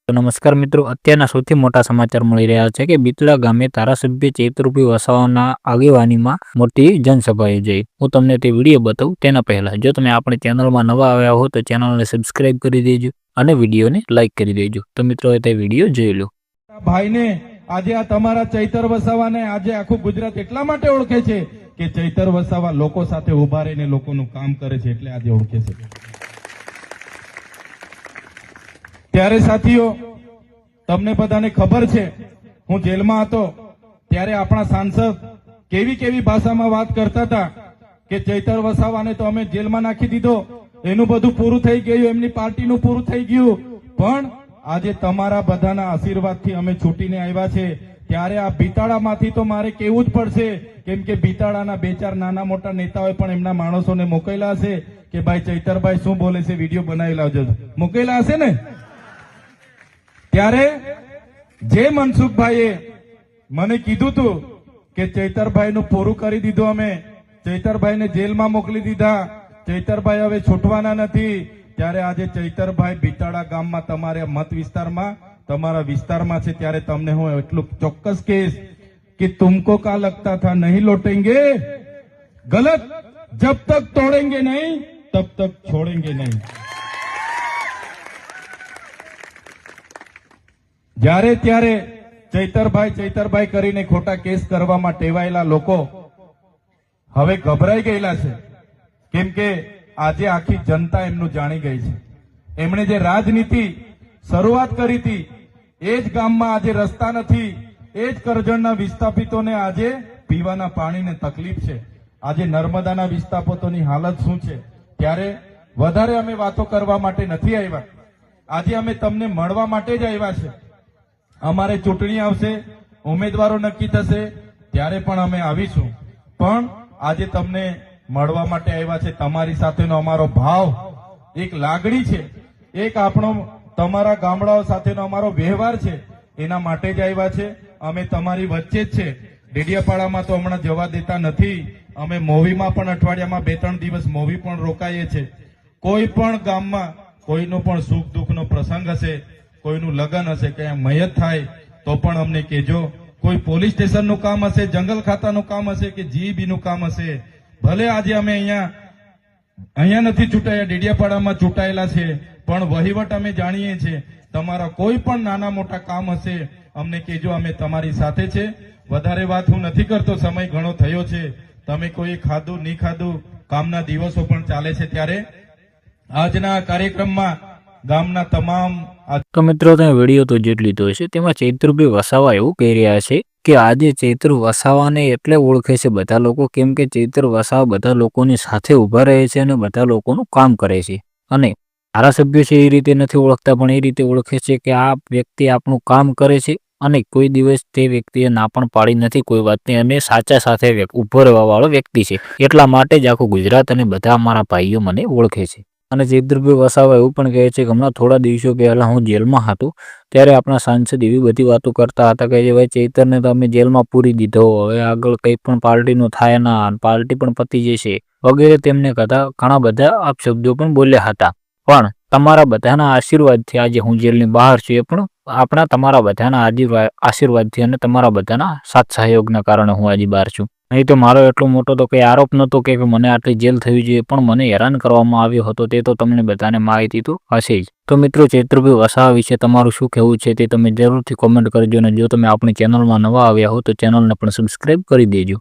તો નમસ્કાર મિત્રો, અત્યારના સૌથી મોટા સમાચાર મળી રહ્યા છે કે બીતળા ગામે ધારાસભ્ય ચૈતરભાઈ વસાવાના આગેવાનીમાં મોટી જનસભા યોજાઈ। હું તમને તે વિડીયો બતાવું તેના પહેલા જો તમે આપણી ચેનલમાં નવા આવ્યા હો તો ચેનલને સબસ્ક્રાઇબ કરી દેજો અને વિડીયોને લાઈક કરી દેજો। તો મિત્રો તે વિડીયો જોઈ લો। ભાઈને આજે આ તમારા ચૈતર વસાવાને આજે આખું ગુજરાત એટલા માટે ઓળખે છે કે ચૈતર વસાવા લોકો સાથે ઉભા રહીને લોકોનું કામ કરે છે એટલે આજે ઓળખે છે। ત્યારે સાથીઓ તમને બધાને ખબર છે હું જેલમાં હતો ત્યારે આપણા સાંસદ કેવી કેવી ભાષામાં વાત કરતા હતા કે ચૈતર વસાવાને તો અમે જેલમાં નાખી દીધો, એનું બધું પૂરું થઈ ગયું, એમની પાર્ટીનું પૂરું થઈ ગયું, પણ આજે તમારા બધાના આશીર્વાદથી અમે છૂટીને આવ્યા છે। ત્યારે આ બિતાડામાંથી તો મારે કહેવું જ પડશે કેમ કે બિતાડાના બે ચાર નાના મોટા નેતાઓએ પણ એમના માણસોને મોકલેલા હશે કે ભાઈ ચૈતરભાઈ શું બોલે છે, વિડીયો બનાવી લાવજો, મોકલેલા હશે ને। ત્યારે જે મનસુખભાઈએ મને કીધું હતું કે ચૈતરભાઈનું પૂરું કરી દીધું, અમે ચૈતરભાઈને જેલમાં મોકલી દીધા, ચૈતરભાઈ હવે છૂટવાના નથી, ત્યારે આજે ચૈતરભાઈ બિતાડા ગામમાં તમારા મત વિસ્તારમાં તમારા વિસ્તારમાં છે। ત્યારે તમને હું એટલું ચોક્કસ કહીશ કે તુમકો કા લગતા થા નહીં લौटेंगे, गलत जब तक तोड़ेंगे नहीं तब तक छोड़ेंगे नहीं। જ્યારે ત્યારે ચૈતરભાઈ કરીને ખોટા કેસ કરવામાં ટેવાયેલા લોકો હવે ગભરાઈ ગયેલા છે કેમ કે આજે આખી જનતા એમનું જાણી ગઈ છે। એમણે જે રાજનીતિ શરૂઆત કરી હતી એ જ ગામમાં આજે રસ્તા નથી, એ જ કરજણના વિસ્થાપિતોને આજે પીવાના પાણીને તકલીફ છે, આજે નર્મદાના વિસ્થાપિતોની હાલત શું છે। ત્યારે વધારે અમે વાતો કરવા માટે નથી આવ્યા, આજે અમે તમને મળવા માટે જ આવ્યા છે। અમારે ચૂંટણી આવશે, ઉમેદવારો નક્કી થશે ત્યારે પણ અમે આવીશું, પણ આજે તમને મળવા માટે આવ્યા છે। તમારી સાથેનો અમારો ભાવ, એક લાગણી છે, એક આપણો તમારા ગામડાઓ સાથેનો અમારો વ્યવહાર છે, એના માટે જ આવ્યા છે। અમે તમારી વચ્ચે જ છે। ડેડિયાપાડામાં તો હમણાં જવા દેતા નથી, અમે મોવીમાં પણ અઠવાડિયામાં 2-3 દિવસ મોવી પણ રોકાઈએ છીએ। કોઈ પણ ગામમાં કોઈનો પણ સુખ દુઃખનો પ્રસંગ હશે, કોઈનું લગ્ન હશે, કે મયત થાય તો પણ અમને કહેજો, કોઈ પોલીસ સ્ટેશનનું કામ હશે, જંગલ ખાતાનું કામ હશે કે જીબીનું કામ હશે, ભલે આજે અમે અહીંયા નથી ચૂંટાયા, ડેડિયાપાડામાં ચૂંટાયેલા છે, પણ વહીવટ અમે જાણીએ છીએ। તમારા કોઈ પણ નાના મોટા કામ હશે અમને કહેજો, અમે તમારી સાથે છે। વધારે વાત હું નથી કરતો, સમય ઘણો થયો છે, તમે કોઈ ખાધું નહીં ખાધું, કામના દિવસો પણ ચાલે છે, ત્યારે આજના કાર્યક્રમમાં ગામના તમામ તો મિત્રો તમે વિડીયો તો જેટલી તો હશે તેમાં ચૈતરભાઈ વસાવા એવું કહી રહ્યા છે કે આજે ચૈતર વસાવાને એટલે ઓળખે છે બધા લોકો કેમ કે ચૈતર વસાવા બધા લોકોની સાથે ઉભા રહે છે અને બધા લોકોનું કામ કરે છે, અને ધારાસભ્ય છે એ રીતે નથી ઓળખતા પણ એ રીતે ઓળખે છે કે આ વ્યક્તિ આપણું કામ કરે છે અને કોઈ દિવસ તે વ્યક્તિએ ના પણ પાડી નથી કોઈ વાતની, અને સાચા સાથે ઉભો રહેવા વાળો વ્યક્તિ છે, એટલા માટે જ આખું ગુજરાત અને બધા અમારા ભાઈઓ મને ઓળખે છે। અને ચૈતરભાઈ વસાવા એવું પણ કહે છે કે હમણાં થોડા દિવસો પહેલા હું જેલમાં હતો ત્યારે આપણા સાંસદ એવી બધી વાતો કરતા હતા કે ભાઈ ચૈતરને તો અમે જેલમાં પૂરી દીધો, હવે આગળ કંઈ પણ પાર્ટીનું થાય ના, પાર્ટી પણ પતી જશે વગેરે તેમને ઘણા બધા અપશબ્દો પણ બોલ્યા હતા, પણ તમારા બધાના આશીર્વાદથી આજે હું જેલની બહાર છું, એ પણ આપણા તમારા બધાના આશીર્વાદથી અને તમારા બધાના સાથ સહયોગના કારણે હું આજે બહાર છું। નહીં તો મારો એટલો મોટો તો કંઈ આરોપ નહોતો કે મને આટલી જેલ થવી જોઈએ, પણ મને હેરાન કરવામાં આવ્યો હતો તે તો તમને બધાને માહિતી તો હશે જ। તો મિત્રો ચૈતરભાઈ વસાવા વિશે તમારું શું કહેવું છે તે તમે જરૂરથી કોમેન્ટ કરજો, અને જો તમે આપણી ચેનલમાં નવા આવ્યા હો તો ચેનલને પણ સબસ્ક્રાઇબ કરી દેજો।